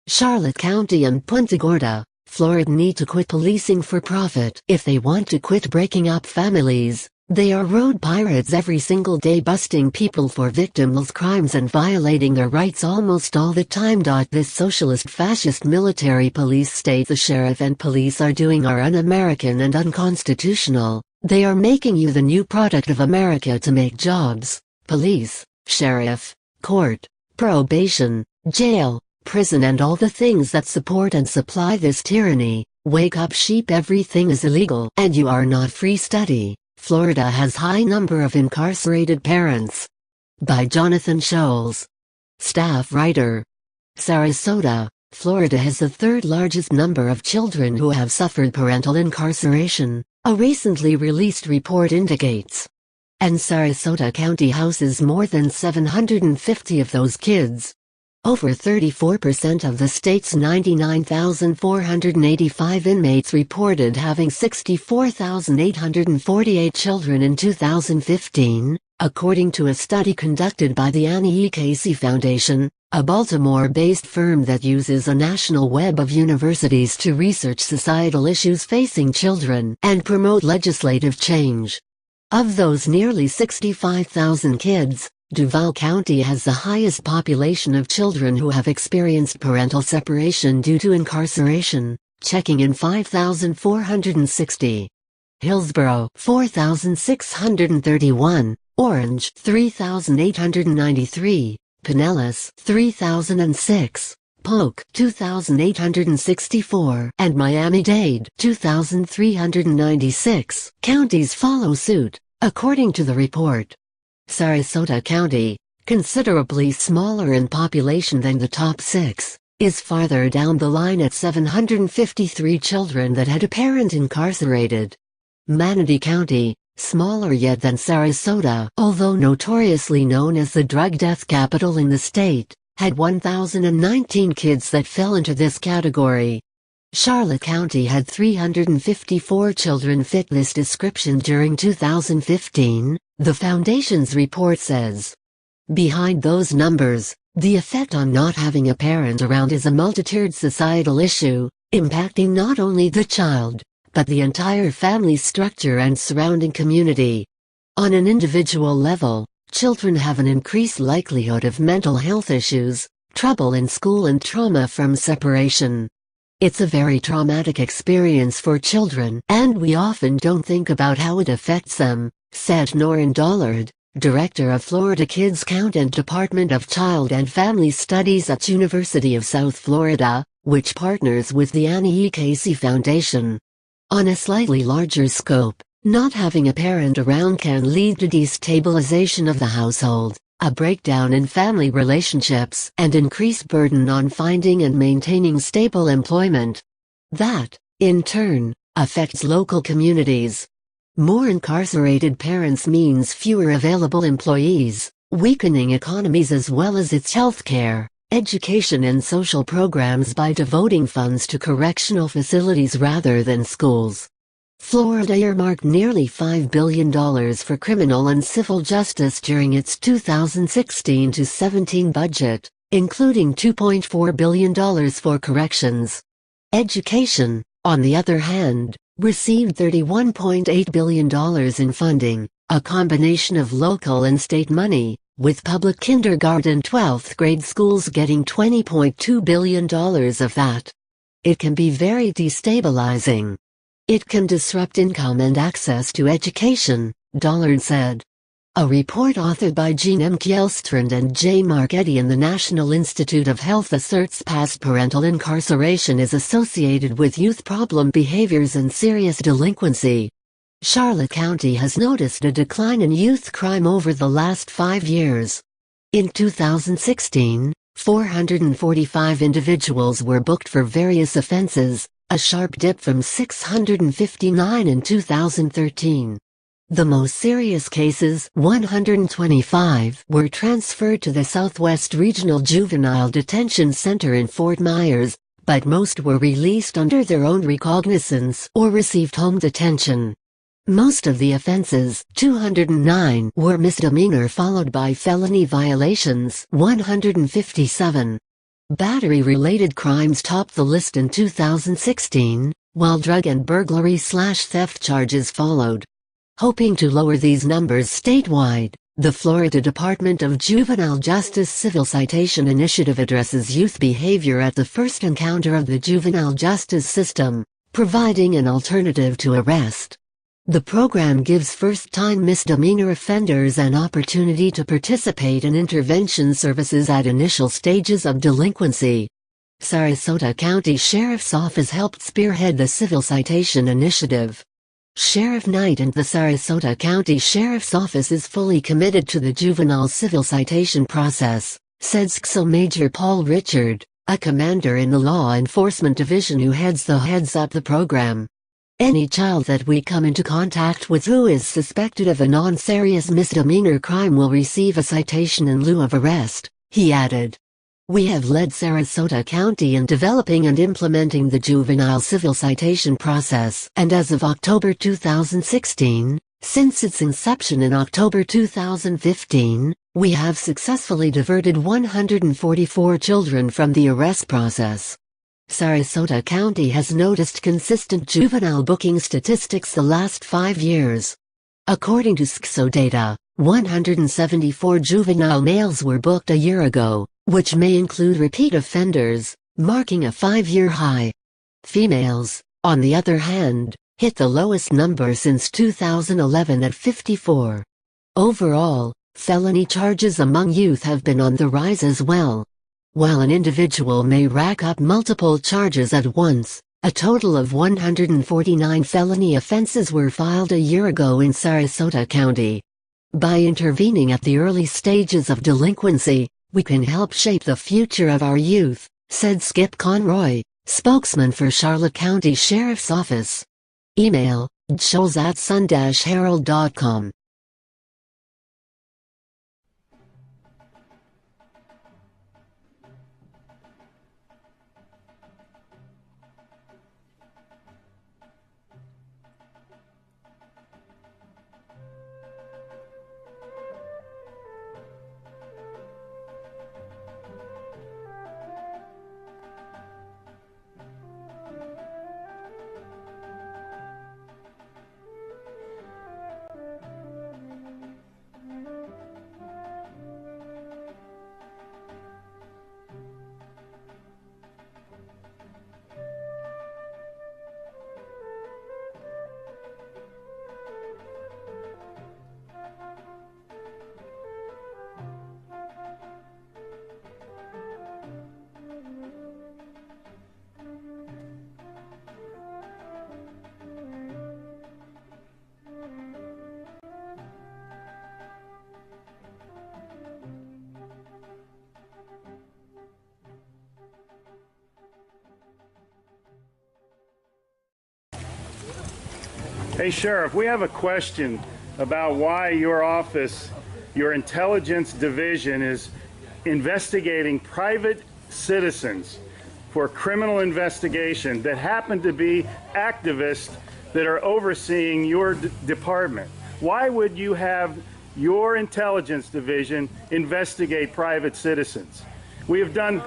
Charlotte County and Punta Gorda, Florida need to quit policing for profit if they want to quit breaking up families. They are road pirates every single day, busting people for victimless crimes and violating their rights almost all the time. This socialist fascist military police state the sheriff and police are doing are un-American and unconstitutional. They are making you the new product of America to make jobs, police, sheriff, court, probation, jail, prison and all the things that support and supply this tyranny. Wake up sheep, everything is illegal and you are not free. Study, Florida has high number of incarcerated parents. By Jonathan Scholes. Staff writer. Sarasota, Florida has the third largest number of children who have suffered parental incarceration, a recently released report indicates. And Sarasota County houses more than 750 of those kids. Over 34% of the state's 99,485 inmates reported having 64,848 children in 2015, according to a study conducted by the Annie E. Casey Foundation, a Baltimore-based firm that uses a national web of universities to research societal issues facing children and promote legislative change. Of those nearly 65,000 kids, Duval County has the highest population of children who have experienced parental separation due to incarceration, checking in 5,460. Hillsborough, 4,631, Orange, 3,893, Pinellas, 3,006, Polk, 2,864, and Miami-Dade, 2,396. Counties follow suit, according to the report. Sarasota County, considerably smaller in population than the top 6, is farther down the line at 753 children that had a parent incarcerated. Manatee County, smaller yet than Sarasota, although notoriously known as the drug death capital in the state, had 1,019 kids that fell into this category. Charlotte County had 354 children fit this description during 2015, the Foundation's report says. Behind those numbers, the effect on not having a parent around is a multi-tiered societal issue, impacting not only the child, but the entire family structure and surrounding community. On an individual level, children have an increased likelihood of mental health issues, trouble in school and trauma from separation. It's a very traumatic experience for children, and we often don't think about how it affects them, said Norrin Dollard, director of Florida Kids Count and Department of Child and Family Studies at University of South Florida, which partners with the Annie E. Casey Foundation. On a slightly larger scope, not having a parent around can lead to destabilization of the household, a breakdown in family relationships, and increased burden on finding and maintaining stable employment. That, in turn, affects local communities. More incarcerated parents means fewer available employees, weakening economies as well as its healthcare, education and social programs by devoting funds to correctional facilities rather than schools. Florida earmarked nearly $5 billion for criminal and civil justice during its 2016-17 budget, including $2.4 billion for corrections. Education, on the other hand, received $31.8 billion in funding, a combination of local and state money, with public kindergarten 12th grade schools getting $20.2 billion of that. It can be very destabilizing. It can disrupt income and access to education, Dollard said. A report authored by Jean M. Kjelstrand and J. Mark Eddy in the National Institute of Health asserts past parental incarceration is associated with youth problem behaviors and serious delinquency. Charlotte County has noticed a decline in youth crime over the last 5 years. In 2016, 445 individuals were booked for various offenses, a sharp dip from 659 in 2013. The most serious cases, 125, were transferred to the Southwest Regional Juvenile Detention Center in Fort Myers, but most were released under their own recognizance or received home detention. Most of the offenses, 209, were misdemeanor followed by felony violations, 157. Battery-related crimes topped the list in 2016, while drug and burglary/theft charges followed. Hoping to lower these numbers statewide, the Florida Department of Juvenile Justice Civil Citation Initiative addresses youth behavior at the first encounter of the juvenile justice system, providing an alternative to arrest. The program gives first-time misdemeanor offenders an opportunity to participate in intervention services at initial stages of delinquency. Sarasota County Sheriff's Office helped spearhead the Civil Citation Initiative. Sheriff Knight and the Sarasota County Sheriff's Office is fully committed to the juvenile civil citation process, said SCSO Major Paul Richard, a commander in the Law Enforcement Division who heads up the program. Any child that we come into contact with who is suspected of a non-serious misdemeanor crime will receive a citation in lieu of arrest, he added. We have led Sarasota County in developing and implementing the juvenile civil citation process, and as of October 2016, since its inception in October 2015, we have successfully diverted 144 children from the arrest process. Sarasota County has noticed consistent juvenile booking statistics the last 5 years. According to SCSO data, 174 juvenile males were booked a year ago, which may include repeat offenders, marking a 5-year high. Females, on the other hand, hit the lowest number since 2011 at 54. Overall, felony charges among youth have been on the rise as well. While an individual may rack up multiple charges at once, a total of 149 felony offenses were filed a year ago in Sarasota County. By intervening at the early stages of delinquency, we can help shape the future of our youth, said Skip Conroy, spokesman for Charlotte County Sheriff's Office. Email, dshows@sun-herald.com. Hey Sheriff, we have a question about why your office, your intelligence division, is investigating private citizens for criminal investigation that happen to be activists that are overseeing your department. Why would you have your intelligence division investigate private citizens? We have done...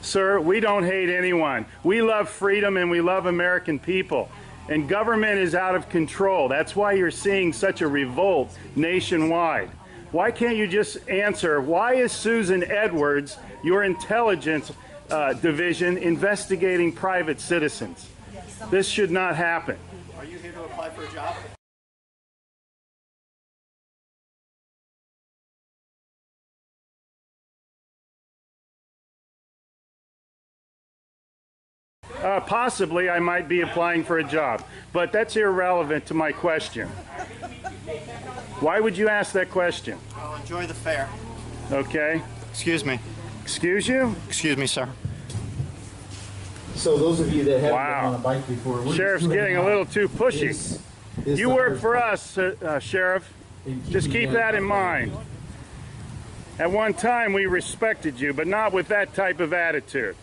Sir, we don't hate anyone. We love freedom and we love American people. And government is out of control. That's why you're seeing such a revolt nationwide. Why can't you just answer, why is Susan Edwards, your intelligence division, investigating private citizens? This should not happen. Are you here to apply for a job? Possibly I might be applying for a job, but that's irrelevant to my question. Why would you ask that question? Well, enjoy the fair. Okay. Excuse me. Excuse you? Excuse me, sir. So those of you that haven't Wow. been on a bike before, we're Sheriff's getting a little too pushy. is You the work hard for part us, Sheriff. in Just keep keeping that in mind. At one time, we respected you, but not with that type of attitude.